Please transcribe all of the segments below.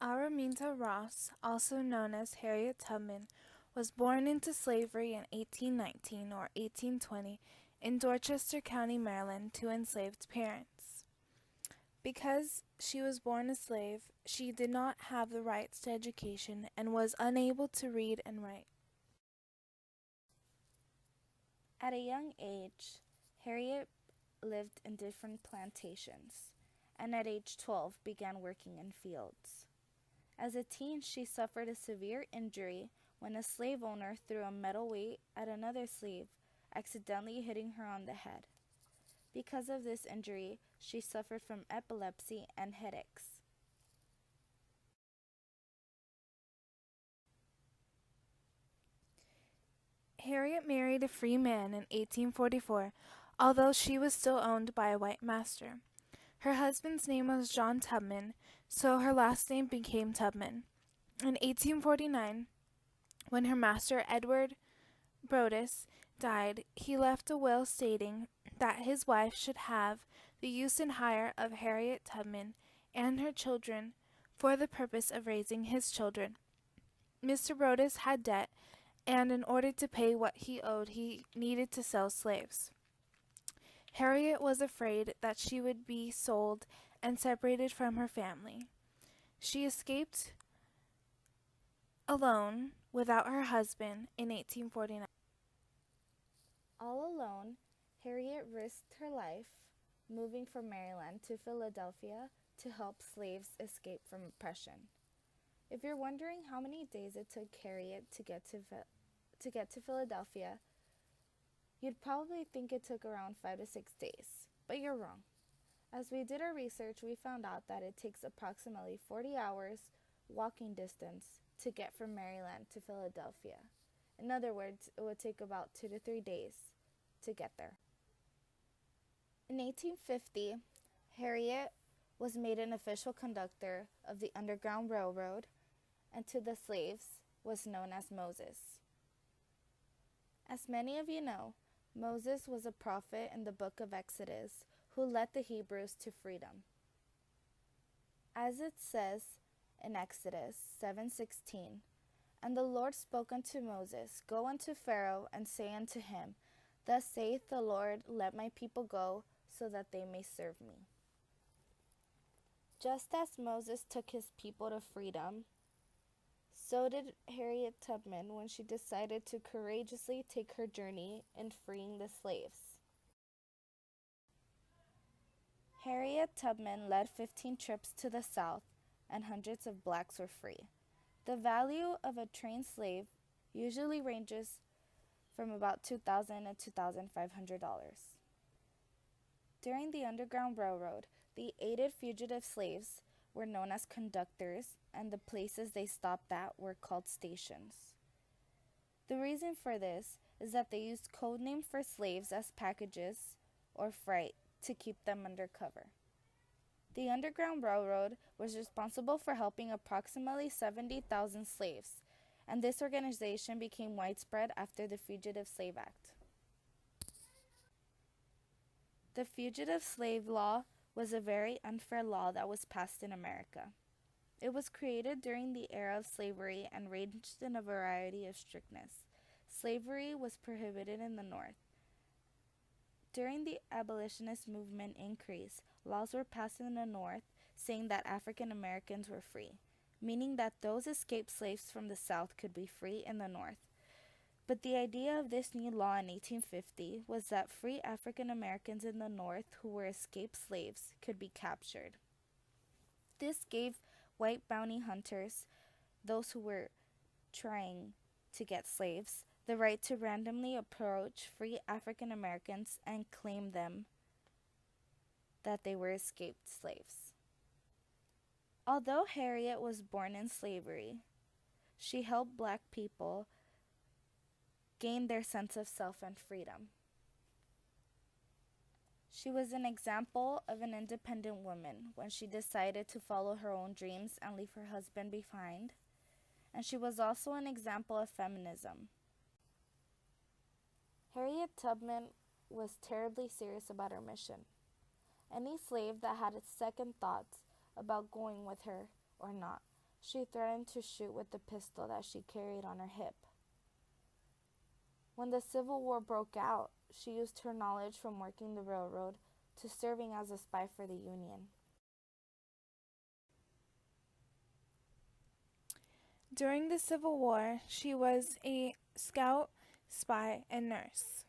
Araminta Ross, also known as Harriet Tubman, was born into slavery in 1819 or 1820 in Dorchester County, Maryland, to enslaved parents. Because she was born a slave, she did not have the rights to education and was unable to read and write. At a young age, Harriet lived in different plantations, and at age 12 began working in fields. As a teen, she suffered a severe injury when a slave owner threw a metal weight at another slave, accidentally hitting her on the head. Because of this injury, she suffered from epilepsy and headaches. Harriet married a free man in 1844, although she was still owned by a white master. Her husband's name was John Tubman, so her last name became Tubman. In 1849, when her master Edward Brodess died, he left a will stating that his wife should have the use and hire of Harriet Tubman and her children for the purpose of raising his children. Mr. Brodess had debt, and in order to pay what he owed, he needed to sell slaves. Harriet was afraid that she would be sold and separated from her family. She escaped alone without her husband in 1849. All alone, Harriet risked her life, moving from Maryland to Philadelphia to help slaves escape from oppression. If you're wondering how many days it took Harriet to get to Philadelphia, you'd probably think it took around 5 to 6 days, but you're wrong. As we did our research, we found out that it takes approximately 40 hours walking distance to get from Maryland to Philadelphia. In other words, it would take about 2 to 3 days to get there. In 1850, Harriet was made an official conductor of the Underground Railroad, and to the slaves was known as Moses. As many of you know, Moses was a prophet in the book of Exodus who led the Hebrews to freedom. As it says in Exodus 7:16, "And the Lord spoke unto Moses, Go unto Pharaoh, and say unto him, Thus saith the Lord, Let my people go, so that they may serve me." Just as Moses took his people to freedom, so did Harriet Tubman when she decided to courageously take her journey in freeing the slaves. Harriet Tubman led 15 trips to the South, and hundreds of blacks were free. The value of a trained slave usually ranges from about $2,000 to $2,500. During the Underground Railroad, the aided fugitive slaves were known as conductors, and the places they stopped at were called stations. The reason for this is that they used code names for slaves as packages or freight to keep them under cover. The Underground Railroad was responsible for helping approximately 70,000 slaves, and this organization became widespread after the Fugitive Slave Act. The Fugitive Slave Law was a very unfair law that was passed in America. It was created during the era of slavery and ranged in a variety of strictness. Slavery was prohibited in the North. During the abolitionist movement increase, laws were passed in the North saying that African Americans were free, meaning that those escaped slaves from the South could be free in the North. But the idea of this new law in 1850 was that free African Americans in the North who were escaped slaves could be captured. This gave white bounty hunters, those who were trying to get slaves, the right to randomly approach free African Americans and claim them that they were escaped slaves. Although Harriet was born in slavery, she helped black people gain their sense of self and freedom. She was an example of an independent woman when she decided to follow her own dreams and leave her husband behind, and she was also an example of feminism. Harriet Tubman was terribly serious about her mission. Any slave that had second thoughts about going with her or not She threatened to shoot with the pistol that she carried on her hip. When the Civil War broke out, she used her knowledge from working the railroad to serving as a spy for the Union. During the Civil War, she was a scout, spy, and nurse.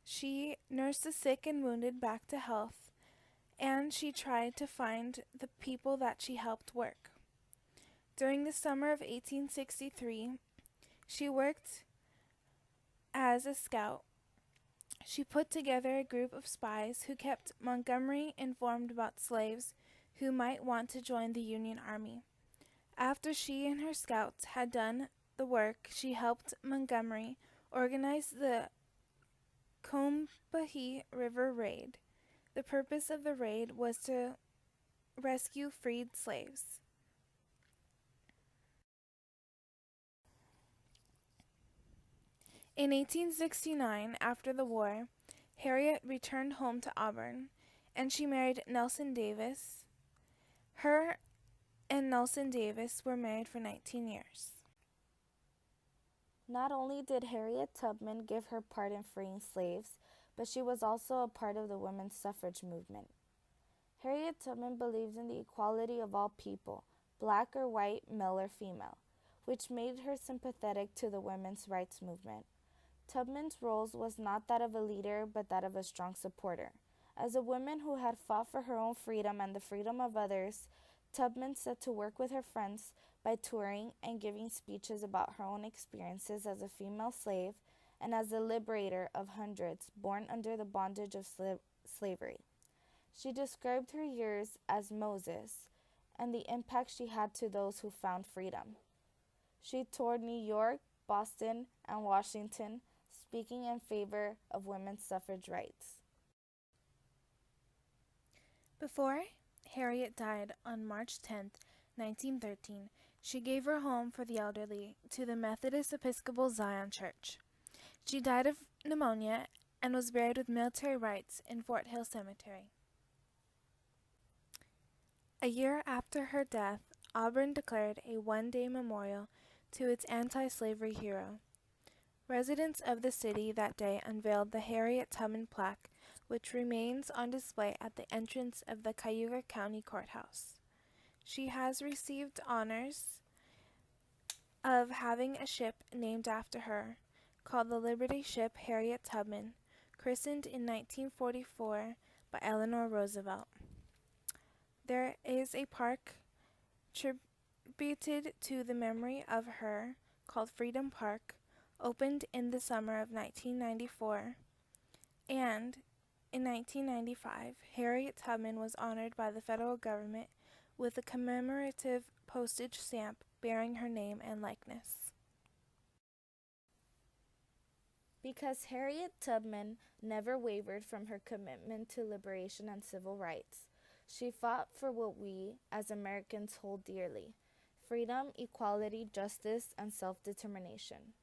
She nursed the sick and wounded back to health, and she tried to find the people that she helped work. During the summer of 1863, she worked as a scout. She put together a group of spies who kept Montgomery informed about slaves who might want to join the Union Army. After she and her scouts had done the work, she helped Montgomery organize the Combahee River Raid. The purpose of the raid was to rescue freed slaves. In 1869, after the war, Harriet returned home to Auburn, and she married Nelson Davis. Her and Nelson Davis were married for 19 years. Not only did Harriet Tubman give her part in freeing slaves, but she was also a part of the women's suffrage movement. Harriet Tubman believed in the equality of all people, black or white, male or female, which made her sympathetic to the women's rights movement. Tubman's role was not that of a leader, but that of a strong supporter. As a woman who had fought for her own freedom and the freedom of others, Tubman set to work with her friends by touring and giving speeches about her own experiences as a female slave and as the liberator of hundreds born under the bondage of slavery. She described her years as Moses and the impact she had to those who found freedom. She toured New York, Boston, and Washington, speaking in favor of women's suffrage rights. Before Harriet died on March 10, 1913, she gave her home for the elderly to the Methodist Episcopal Zion Church. She died of pneumonia and was buried with military rites in Fort Hill Cemetery. A year after her death, Auburn declared a one-day memorial to its anti-slavery hero. Residents of the city that day unveiled the Harriet Tubman plaque, which remains on display at the entrance of the Cayuga County Courthouse. She has received honors of having a ship named after her, called the Liberty Ship Harriet Tubman, christened in 1944 by Eleanor Roosevelt. There is a park tributed to the memory of her called Freedom Park, opened in the summer of 1994, and in 1995, Harriet Tubman was honored by the federal government with a commemorative postage stamp bearing her name and likeness. Because Harriet Tubman never wavered from her commitment to liberation and civil rights, she fought for what we, as Americans, hold dearly: freedom, equality, justice, and self-determination.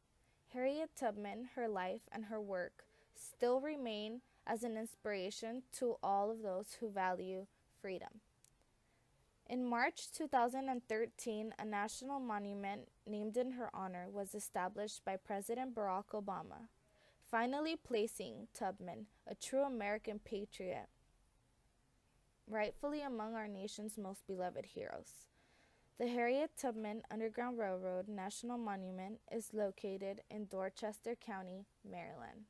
Harriet Tubman, her life, and her work still remain as an inspiration to all of those who value freedom. In March 2013, a national monument named in her honor was established by President Barack Obama, finally placing Tubman, a true American patriot, rightfully among our nation's most beloved heroes. The Harriet Tubman Underground Railroad National Monument is located in Dorchester County, Maryland.